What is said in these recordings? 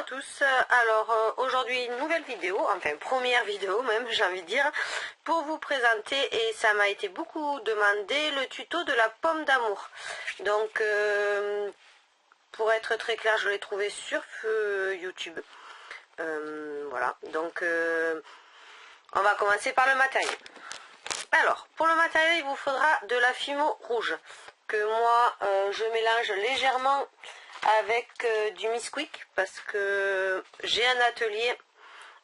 à tous. Alors aujourd'hui une nouvelle vidéo, enfin première vidéo même j'ai envie de dire, pour vous présenter, et ça m'a été beaucoup demandé, le tuto de la pomme d'amour. Donc pour être très clair, je l'ai trouvé sur YouTube. Voilà, donc on va commencer par le matériel. Alors pour le matériel, il vous faudra de la Fimo rouge que moi je mélange légèrement avec du Bisquick parce que j'ai un atelier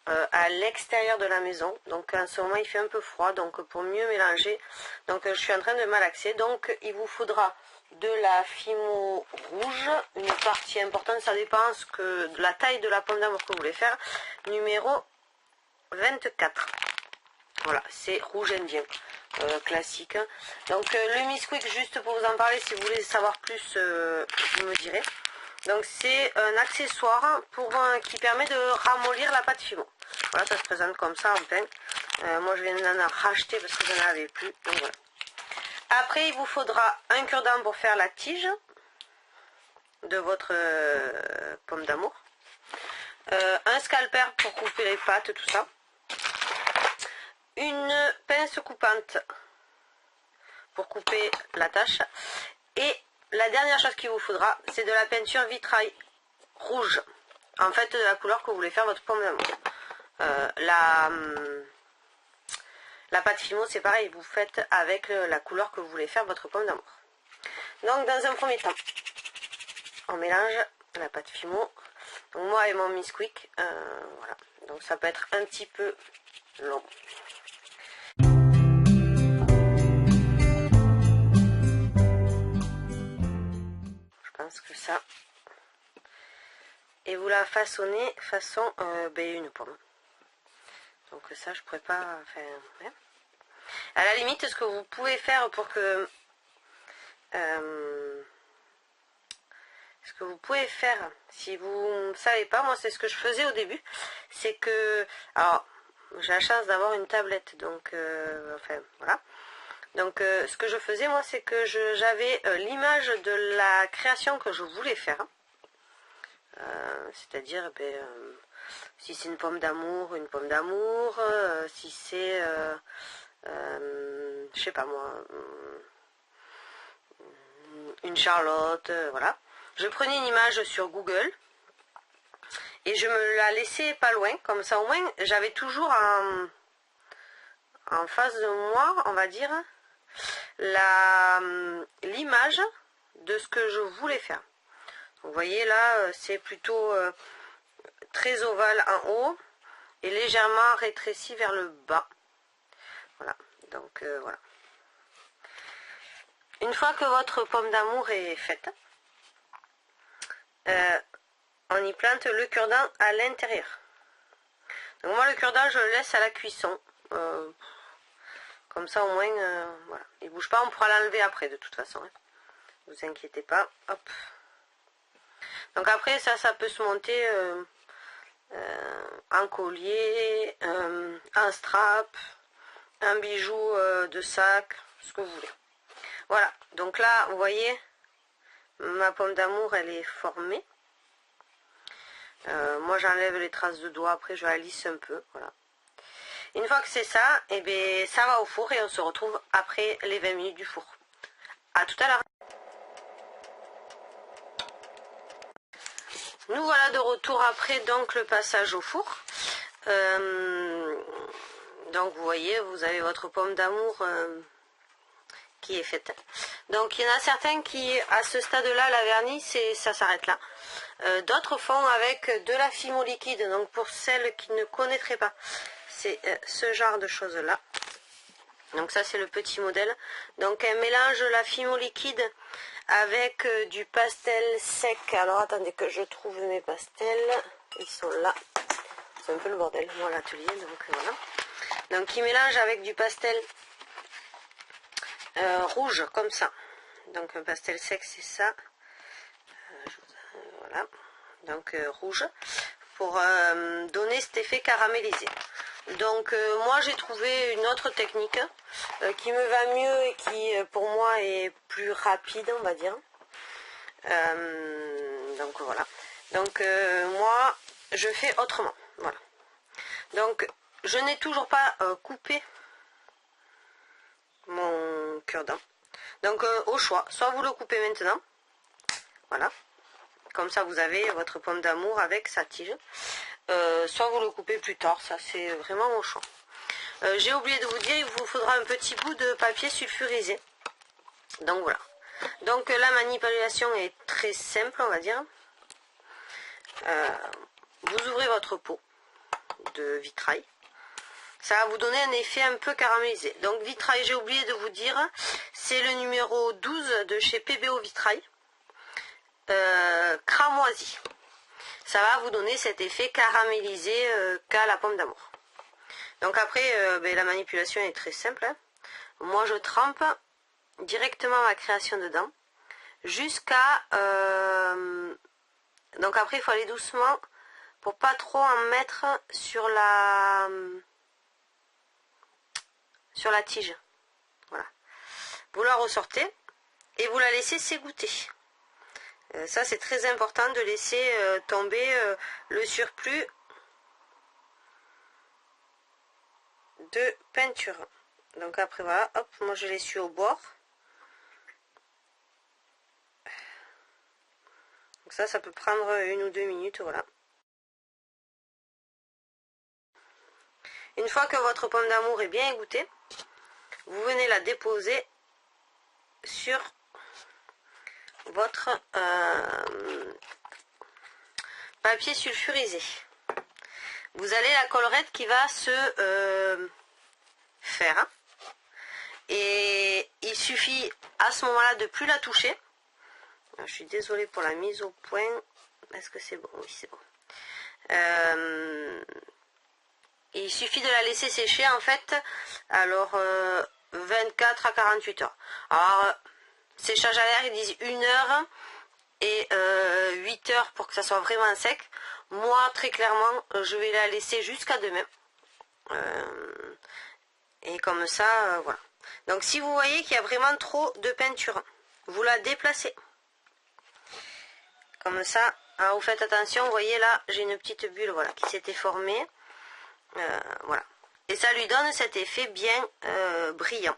à l'extérieur de la maison, donc en ce moment il fait un peu froid, donc pour mieux mélanger, donc je suis en train de malaxer. Donc il vous faudra de la Fimo rouge, une partie importante, ça dépend de la taille de la pomme d'amour que vous voulez faire, numéro 24. Voilà, c'est rouge indien, classique. Donc le Bisquick, juste pour vous en parler, si vous voulez savoir plus, vous me direz. Donc c'est un accessoire qui permet de ramollir la pâte Fimo. Voilà, ça se présente comme ça en pain. Moi je viens d'en racheter parce que je n'en avais plus. Donc voilà. Après il vous faudra un cure-dent pour faire la tige de votre pomme d'amour. Un scalpel pour couper les pâtes, tout ça. Une pince coupante pour couper la tâche. Et la dernière chose qu'il vous faudra, c'est de la peinture vitrail rouge. En fait, de la couleur que vous voulez faire votre pomme d'amour. La pâte Fimo, c'est pareil, vous faites avec la couleur que vous voulez faire votre pomme d'amour. Donc, dans un premier temps, on mélange la pâte Fimo. Donc, moi et mon Bisquick, voilà. Donc, ça peut être un petit peu long. Que ça, et vous la façonnez façon une pomme. Donc ça je pourrais pas faire, ouais. À la limite, ce que vous pouvez faire pour que ce que vous pouvez faire, si vous ne savez pas, moi c'est ce que je faisais au début, c'est que, alors j'ai la chance d'avoir une tablette, donc enfin voilà. Donc ce que je faisais moi, c'est que j'avais l'image de la création que je voulais faire. C'est-à-dire si c'est une pomme d'amour, si c'est je sais pas moi, une Charlotte, voilà. Je prenais une image sur Google et je me la laissais pas loin, comme ça au moins j'avais toujours en face de moi, on va dire, l'image de ce que je voulais faire. Vous voyez là, c'est plutôt très ovale en haut et légèrement rétréci vers le bas. Voilà, donc voilà. Une fois que votre pomme d'amour est faite, on y plante le cure-dent à l'intérieur. Donc moi le cure-dent je le laisse à la cuisson. Comme ça au moins, voilà. Il bouge pas, on pourra l'enlever après de toute façon. Hein. Ne vous inquiétez pas. Hop. Donc après ça peut se monter un collier, un strap, un bijou de sac, ce que vous voulez. Voilà, donc là vous voyez ma pomme d'amour elle est formée. Moi j'enlève les traces de doigts, après je la lisse un peu, voilà. Une fois que c'est ça, et bien ça va au four et on se retrouve après les 20 minutes du four. A tout à l'heure. Nous voilà de retour après donc le passage au four. Donc vous voyez, vous avez votre pomme d'amour qui est faite. Donc il y en a certains qui à ce stade là, la vernis, ça s'arrête là. D'autres font avec de la Fimo liquide. Donc pour celles qui ne connaîtraient pas, c'est ce genre de choses là. Donc ça c'est le petit modèle. Donc elle mélange la Fimo liquide avec du pastel sec. Alors attendez que je trouve mes pastels. Ils sont là. C'est un peu le bordel, moi à l'atelier. Donc voilà. Donc il mélange avec du pastel rouge comme ça. Donc un pastel sec c'est ça. Voilà. Donc rouge. Pour donner cet effet caramélisé. Donc moi j'ai trouvé une autre technique qui me va mieux et qui pour moi est plus rapide on va dire. Donc voilà. Donc moi je fais autrement. Voilà. Donc je n'ai toujours pas coupé mon cure-dent. Donc au choix, soit vous le coupez maintenant, voilà, comme ça vous avez votre pomme d'amour avec sa tige, soit vous le coupez plus tard, ça c'est vraiment au choix. J'ai oublié de vous dire, il vous faudra un petit bout de papier sulfurisé. Donc voilà. Donc la manipulation est très simple, on va dire. Vous ouvrez votre pot de vitrail. Ça va vous donner un effet un peu caramélisé. Donc vitrail, j'ai oublié de vous dire, c'est le numéro 12 de chez PBO Vitrail. Cramoisi. Ça va vous donner cet effet caramélisé qu'a la pomme d'amour. Donc après, la manipulation est très simple. Hein. Moi je trempe directement ma création dedans. Jusqu'à... donc après il faut aller doucement pour pas trop en mettre sur la tige. Voilà. Vous la ressortez et vous la laissez s'égoutter. Ça c'est très important de laisser tomber le surplus de peinture. Donc après voilà, hop, moi je l'essuie au bord. Donc ça peut prendre 1 ou 2 minutes, voilà. Une fois que votre pomme d'amour est bien égouttée, vous venez la déposer sur votre papier sulfurisé. Vous avez la collerette qui va se faire. Et il suffit à ce moment-là de plus la toucher. Je suis désolée pour la mise au point. Est-ce que c'est bon? Oui, c'est bon. Il suffit de la laisser sécher en fait. Alors 24 à 48 heures. Alors séchage à l'air, ils disent 1 heure et 8 heures pour que ça soit vraiment sec. Moi très clairement je vais la laisser jusqu'à demain. Et comme ça voilà. Donc si vous voyez qu'il y a vraiment trop de peinture, vous la déplacez. Comme ça, alors vous faites attention, vous voyez là, j'ai une petite bulle voilà, qui s'était formée. Voilà. Et ça lui donne cet effet bien brillant.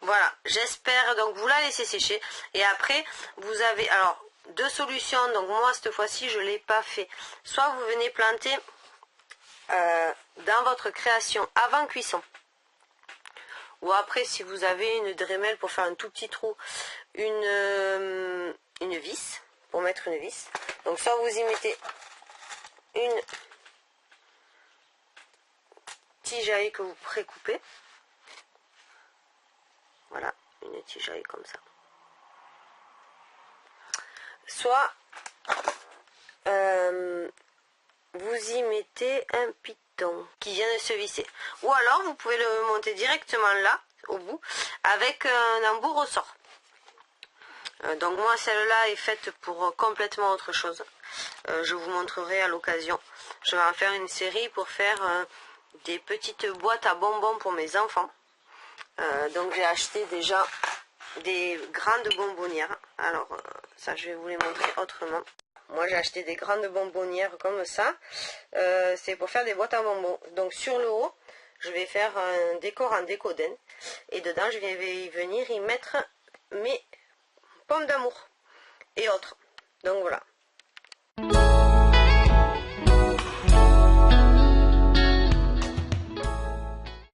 Voilà, j'espère, donc vous la laissez sécher. Et après, vous avez, alors, 2 solutions. Donc moi, cette fois-ci, je ne l'ai pas fait. Soit vous venez planter dans votre création avant cuisson. Ou après, si vous avez une Dremel pour faire un tout petit trou, une vis, pour mettre une vis. Donc soit vous y mettez une tige à que vous précoupez. Voilà, une tige à comme ça. Soit vous y mettez un piton qui vient de se visser. Ou alors vous pouvez le monter directement là, au bout, avec un embout ressort. Donc moi celle-là est faite pour complètement autre chose. Je vous montrerai à l'occasion. Je vais en faire une série pour faire des petites boîtes à bonbons pour mes enfants. Donc j'ai acheté déjà des grandes bonbonnières. Alors ça je vais vous les montrer autrement. Moi j'ai acheté des grandes bonbonnières comme ça. C'est pour faire des boîtes à bonbons. Donc sur le haut je vais faire un décor en décoden. Et dedans je vais venir y mettre mes pommes d'amour et autres. Donc voilà.